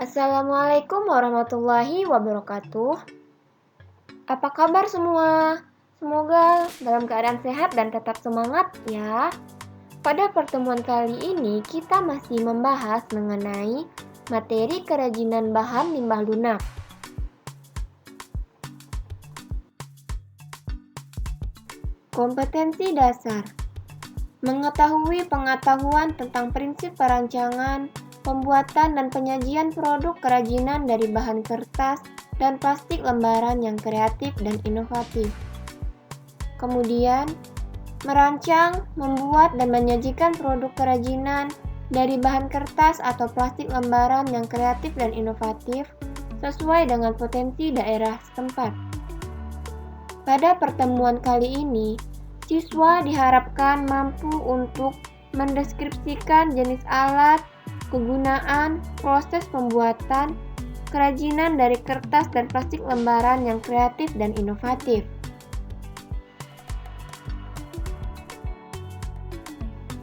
Assalamualaikum warahmatullahi wabarakatuh. Apa kabar semua? Semoga dalam keadaan sehat dan tetap semangat ya. Pada pertemuan kali ini kita masih membahas mengenai materi kerajinan bahan limbah lunak. Kompetensi dasar: mengetahui pengetahuan tentang prinsip perancangan, pembuatan dan penyajian produk kerajinan dari bahan kertas dan plastik lembaran yang kreatif dan inovatif. Kemudian, merancang, membuat dan menyajikan produk kerajinan dari bahan kertas atau plastik lembaran yang kreatif dan inovatif sesuai dengan potensi daerah setempat. Pada pertemuan kali ini, siswa diharapkan mampu untuk mendeskripsikan jenis alat, kegunaan, proses pembuatan, kerajinan dari kertas dan plastik lembaran yang kreatif dan inovatif.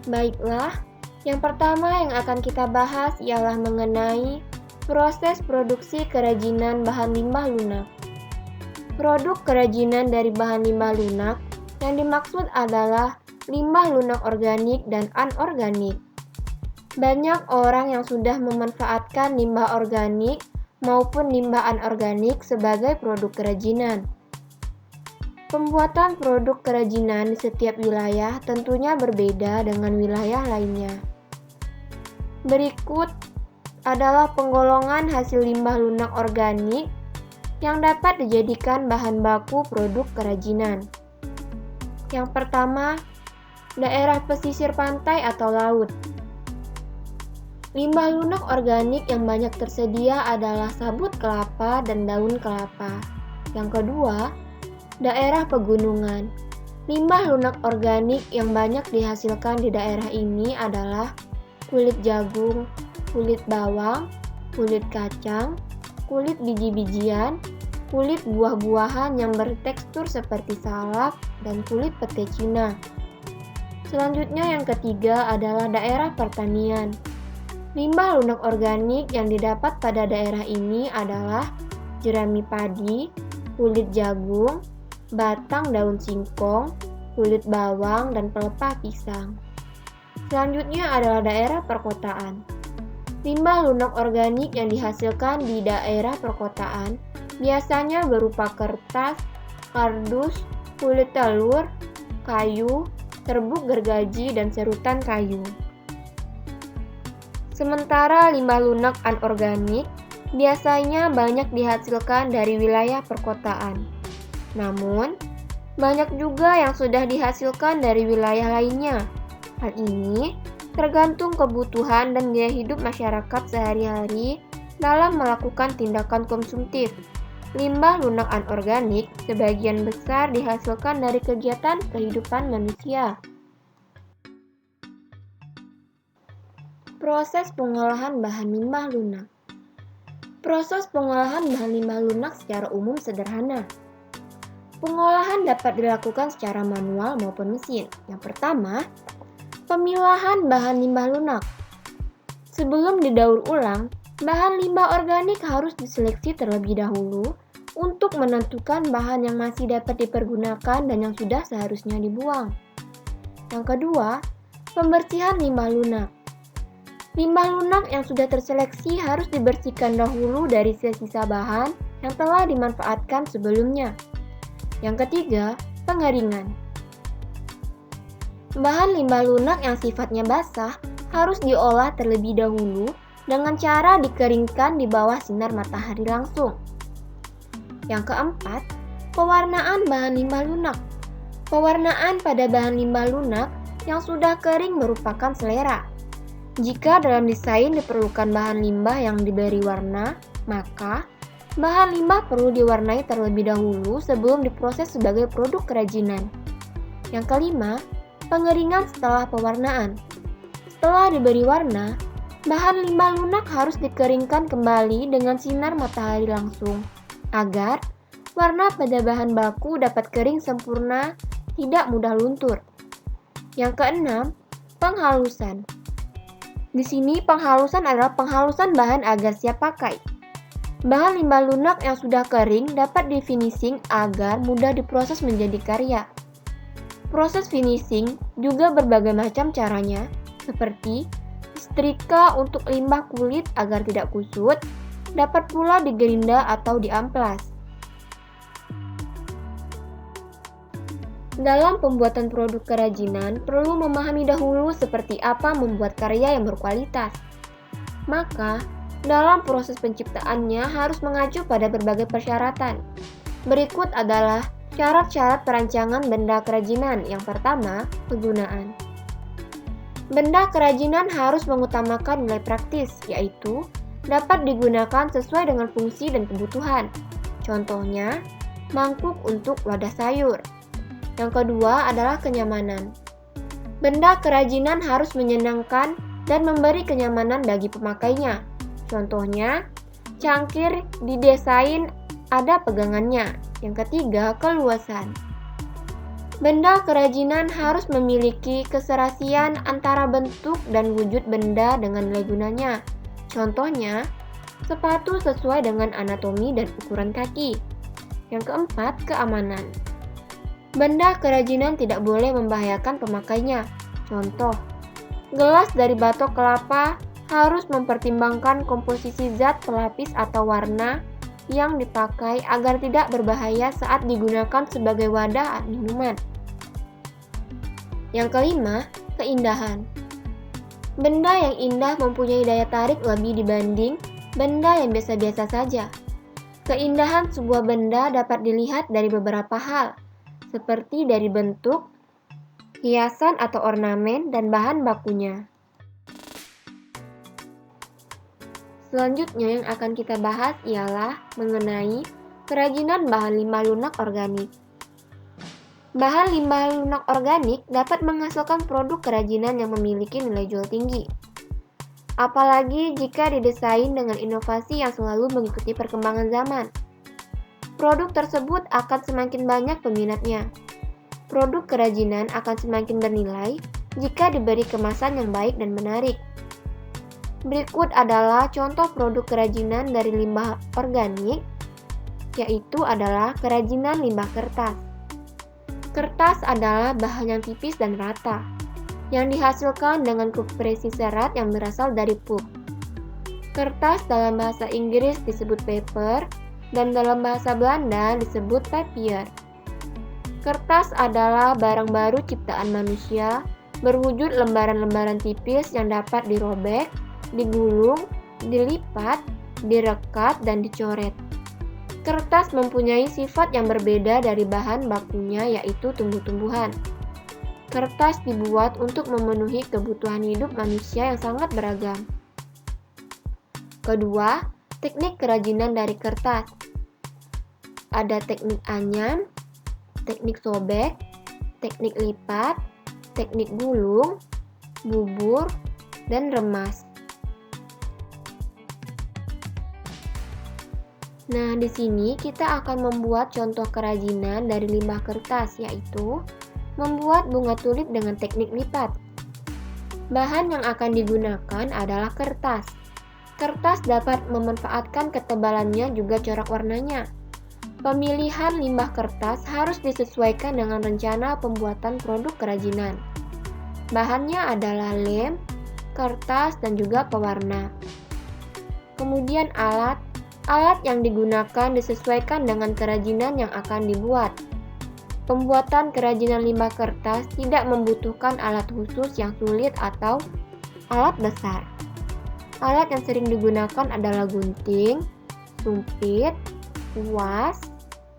Baiklah, yang pertama yang akan kita bahas ialah mengenai proses produksi kerajinan bahan limbah lunak. Produk kerajinan dari bahan limbah lunak yang dimaksud adalah limbah lunak organik dan anorganik. Banyak orang yang sudah memanfaatkan limbah organik maupun limbah anorganik sebagai produk kerajinan. Pembuatan produk kerajinan di setiap wilayah tentunya berbeda dengan wilayah lainnya. Berikut adalah penggolongan hasil limbah lunak organik yang dapat dijadikan bahan baku produk kerajinan. Yang pertama, daerah pesisir pantai atau laut. Limbah lunak organik yang banyak tersedia adalah sabut kelapa dan daun kelapa. Yang kedua, daerah pegunungan. Limbah lunak organik yang banyak dihasilkan di daerah ini adalah kulit jagung, kulit bawang, kulit kacang, kulit biji-bijian, kulit buah-buahan yang bertekstur seperti salak, dan kulit pete Cina. Selanjutnya yang ketiga adalah daerah pertanian. Limbah lunak organik yang didapat pada daerah ini adalah jerami padi, kulit jagung, batang daun singkong, kulit bawang, dan pelepah pisang. Selanjutnya adalah daerah perkotaan. Limbah lunak organik yang dihasilkan di daerah perkotaan biasanya berupa kertas, kardus, kulit telur, kayu, serbuk gergaji, dan serutan kayu. Sementara limbah lunak anorganik biasanya banyak dihasilkan dari wilayah perkotaan. Namun, banyak juga yang sudah dihasilkan dari wilayah lainnya. Hal ini tergantung kebutuhan dan gaya hidup masyarakat sehari-hari dalam melakukan tindakan konsumtif. Limbah lunak anorganik sebagian besar dihasilkan dari kegiatan kehidupan manusia. Proses pengolahan bahan limbah lunak. Proses pengolahan bahan limbah lunak secara umum sederhana. Pengolahan dapat dilakukan secara manual maupun mesin. Yang pertama, pemilahan bahan limbah lunak. Sebelum didaur ulang, bahan limbah organik harus diseleksi terlebih dahulu untuk menentukan bahan yang masih dapat dipergunakan dan yang sudah seharusnya dibuang. Yang kedua, pembersihan limbah lunak. Limbah lunak yang sudah terseleksi harus dibersihkan dahulu dari sisa-sisa bahan yang telah dimanfaatkan sebelumnya. Yang ketiga, pengeringan. Bahan limbah lunak yang sifatnya basah harus diolah terlebih dahulu dengan cara dikeringkan di bawah sinar matahari langsung. Yang keempat, pewarnaan bahan limbah lunak. Pewarnaan pada bahan limbah lunak yang sudah kering merupakan selera. Jika dalam desain diperlukan bahan limbah yang diberi warna, maka bahan limbah perlu diwarnai terlebih dahulu sebelum diproses sebagai produk kerajinan. Yang kelima, pengeringan setelah pewarnaan. Setelah diberi warna, bahan limbah lunak harus dikeringkan kembali dengan sinar matahari langsung, agar warna pada bahan baku dapat kering sempurna, tidak mudah luntur. Yang keenam, penghalusan. Di sini penghalusan adalah penghalusan bahan agar siap pakai. Bahan limbah lunak yang sudah kering dapat di-finishing agar mudah diproses menjadi karya. Proses finishing juga berbagai macam caranya, seperti setrika untuk limbah kulit agar tidak kusut, dapat pula digerinda atau diamplas. Dalam pembuatan produk kerajinan, perlu memahami dahulu seperti apa membuat karya yang berkualitas. Maka, dalam proses penciptaannya harus mengacu pada berbagai persyaratan. Berikut adalah syarat-syarat perancangan benda kerajinan. Yang pertama, penggunaan. Benda kerajinan harus mengutamakan nilai praktis, yaitu dapat digunakan sesuai dengan fungsi dan kebutuhan. Contohnya, mangkuk untuk wadah sayur. Yang kedua adalah kenyamanan. Benda kerajinan harus menyenangkan dan memberi kenyamanan bagi pemakainya. Contohnya, cangkir didesain ada pegangannya. Yang ketiga, keluasan. Benda kerajinan harus memiliki keserasian antara bentuk dan wujud benda dengan nilai gunanya. Contohnya, sepatu sesuai dengan anatomi dan ukuran kaki. Yang keempat, keamanan. Benda kerajinan tidak boleh membahayakan pemakainya. Contoh, gelas dari batok kelapa harus mempertimbangkan komposisi zat pelapis atau warna yang dipakai agar tidak berbahaya saat digunakan sebagai wadah minuman. Yang kelima, keindahan. Benda yang indah mempunyai daya tarik lebih dibanding benda yang biasa-biasa saja. Keindahan sebuah benda dapat dilihat dari beberapa hal, seperti dari bentuk, hiasan atau ornamen, dan bahan bakunya. Selanjutnya yang akan kita bahas ialah mengenai kerajinan bahan limbah lunak organik. Bahan limbah lunak organik dapat menghasilkan produk kerajinan yang memiliki nilai jual tinggi. Apalagi jika didesain dengan inovasi yang selalu mengikuti perkembangan zaman. Produk tersebut akan semakin banyak peminatnya. Produk kerajinan akan semakin bernilai jika diberi kemasan yang baik dan menarik. Berikut adalah contoh produk kerajinan dari limbah organik, yaitu adalah kerajinan limbah kertas. Kertas adalah bahan yang tipis dan rata, yang dihasilkan dengan kompresi serat yang berasal dari pulp. Kertas dalam bahasa Inggris disebut paper, dan dalam bahasa Belanda disebut papier. Kertas adalah barang baru ciptaan manusia, berwujud lembaran-lembaran tipis yang dapat dirobek, digulung, dilipat, direkat, dan dicoret. Kertas mempunyai sifat yang berbeda dari bahan bakunya, yaitu tumbuh-tumbuhan. Kertas dibuat untuk memenuhi kebutuhan hidup manusia yang sangat beragam. Kedua, teknik kerajinan dari kertas. Ada teknik anyam, teknik sobek, teknik lipat, teknik gulung, bubur, dan remas. Nah, di sini kita akan membuat contoh kerajinan dari limbah kertas, yaitu membuat bunga tulip dengan teknik lipat. Bahan yang akan digunakan adalah kertas. Kertas dapat memanfaatkan ketebalannya juga corak warnanya. Pemilihan limbah kertas harus disesuaikan dengan rencana pembuatan produk kerajinan. Bahannya adalah lem, kertas, dan juga pewarna. Kemudian alat yang digunakan disesuaikan dengan kerajinan yang akan dibuat. Pembuatan kerajinan limbah kertas tidak membutuhkan alat khusus yang sulit atau alat besar. Alat yang sering digunakan adalah gunting, sumpit, kuas,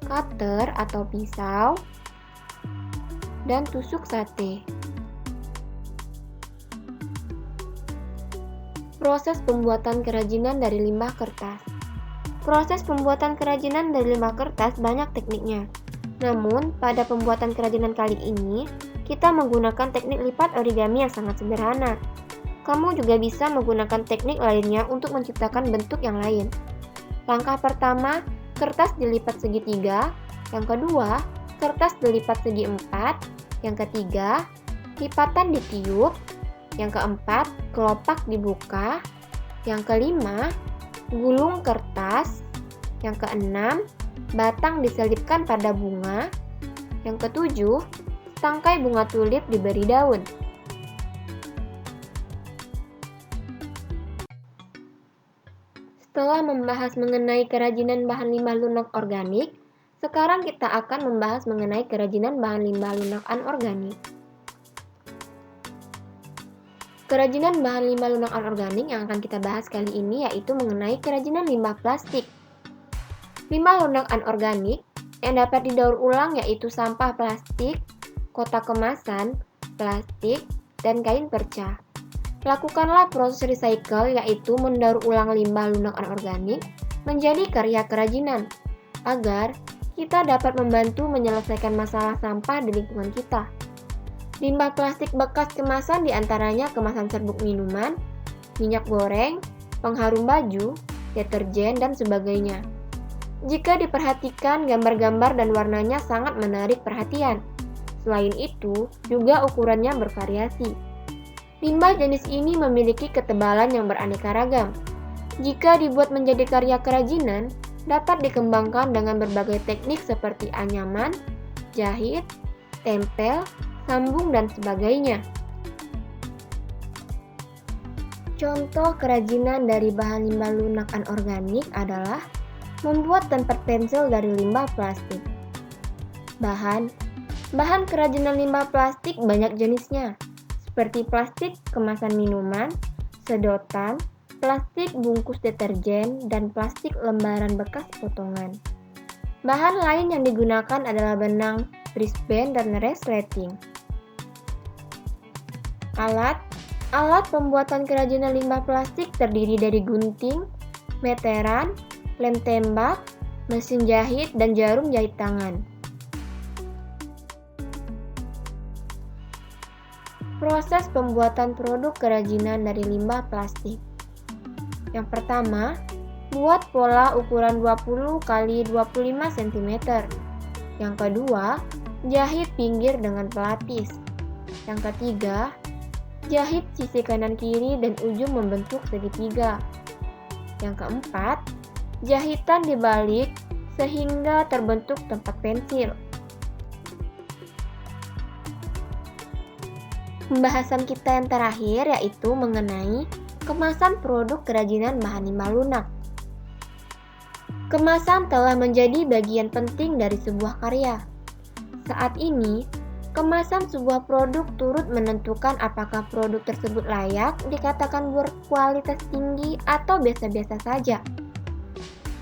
cutter atau pisau, dan tusuk sate. Proses pembuatan kerajinan dari limbah kertas. Proses pembuatan kerajinan dari limbah kertas banyak tekniknya. Namun, pada pembuatan kerajinan kali ini, kita menggunakan teknik lipat origami yang sangat sederhana. Kamu juga bisa menggunakan teknik lainnya untuk menciptakan bentuk yang lain. Langkah pertama, kertas dilipat segitiga. Yang kedua, kertas dilipat segi empat. Yang ketiga, lipatan ditiup. Yang keempat, kelopak dibuka. Yang kelima, gulung kertas. Yang keenam, batang diselipkan pada bunga. Yang ketujuh, tangkai bunga tulip diberi daun. Setelah membahas mengenai kerajinan bahan limbah lunak organik, sekarang kita akan membahas mengenai kerajinan bahan limbah lunak anorganik. Kerajinan bahan limbah lunak anorganik yang akan kita bahas kali ini yaitu mengenai kerajinan limbah plastik. Limbah lunak anorganik yang dapat didaur ulang yaitu sampah plastik, kotak kemasan, plastik, dan kain perca. Lakukanlah proses recycle yaitu mendaur ulang limbah lunak anorganik menjadi karya kerajinan agar kita dapat membantu menyelesaikan masalah sampah di lingkungan kita. Limbah plastik bekas kemasan diantaranya kemasan serbuk minuman, minyak goreng, pengharum baju, deterjen, dan sebagainya. Jika diperhatikan, gambar-gambar dan warnanya sangat menarik perhatian. Selain itu, juga ukurannya bervariasi. Limbah jenis ini memiliki ketebalan yang beraneka ragam. Jika dibuat menjadi karya kerajinan, dapat dikembangkan dengan berbagai teknik seperti anyaman, jahit, tempel, sambung, dan sebagainya. Contoh kerajinan dari bahan limbah lunak anorganik adalah membuat tempat pensil dari limbah plastik. Bahan kerajinan limbah plastik banyak jenisnya, seperti plastik kemasan minuman, sedotan, plastik bungkus deterjen, dan plastik lembaran bekas potongan. Bahan lain yang digunakan adalah benang, brisbane, dan resleting. Alat pembuatan kerajinan limbah plastik terdiri dari gunting, meteran, lem tembak, mesin jahit, dan jarum jahit tangan. Proses pembuatan produk kerajinan dari limbah plastik. Yang pertama, buat pola ukuran 20 x 25 cm. Yang kedua, jahit pinggir dengan pelapis. Yang ketiga, jahit sisi kanan kiri dan ujung membentuk segitiga. Yang keempat, jahitan dibalik sehingga terbentuk tempat pensil. Pembahasan kita yang terakhir yaitu mengenai kemasan produk kerajinan bahan limbah lunak. Kemasan telah menjadi bagian penting dari sebuah karya. Saat ini, kemasan sebuah produk turut menentukan apakah produk tersebut layak dikatakan berkualitas tinggi atau biasa-biasa saja.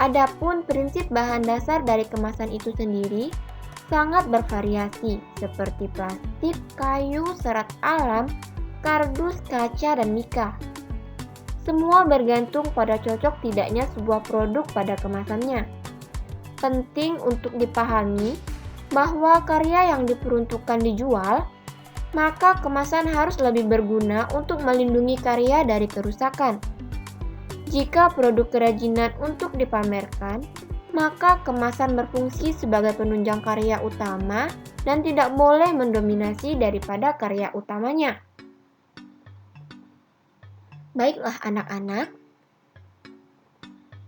Adapun prinsip bahan dasar dari kemasan itu sendiri sangat bervariasi, seperti plastik, kayu, serat alam, kardus, kaca, dan mika. Semua bergantung pada cocok tidaknya sebuah produk pada kemasannya. Penting untuk dipahami bahwa karya yang diperuntukkan dijual, maka kemasan harus lebih berguna untuk melindungi karya dari kerusakan. Jika produk kerajinan untuk dipamerkan, maka kemasan berfungsi sebagai penunjang karya utama dan tidak boleh mendominasi daripada karya utamanya. Baiklah anak-anak,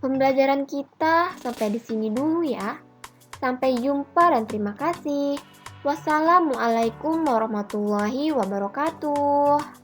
pembelajaran kita sampai di sini dulu ya. Sampai jumpa dan terima kasih. Wassalamualaikum warahmatullahi wabarakatuh.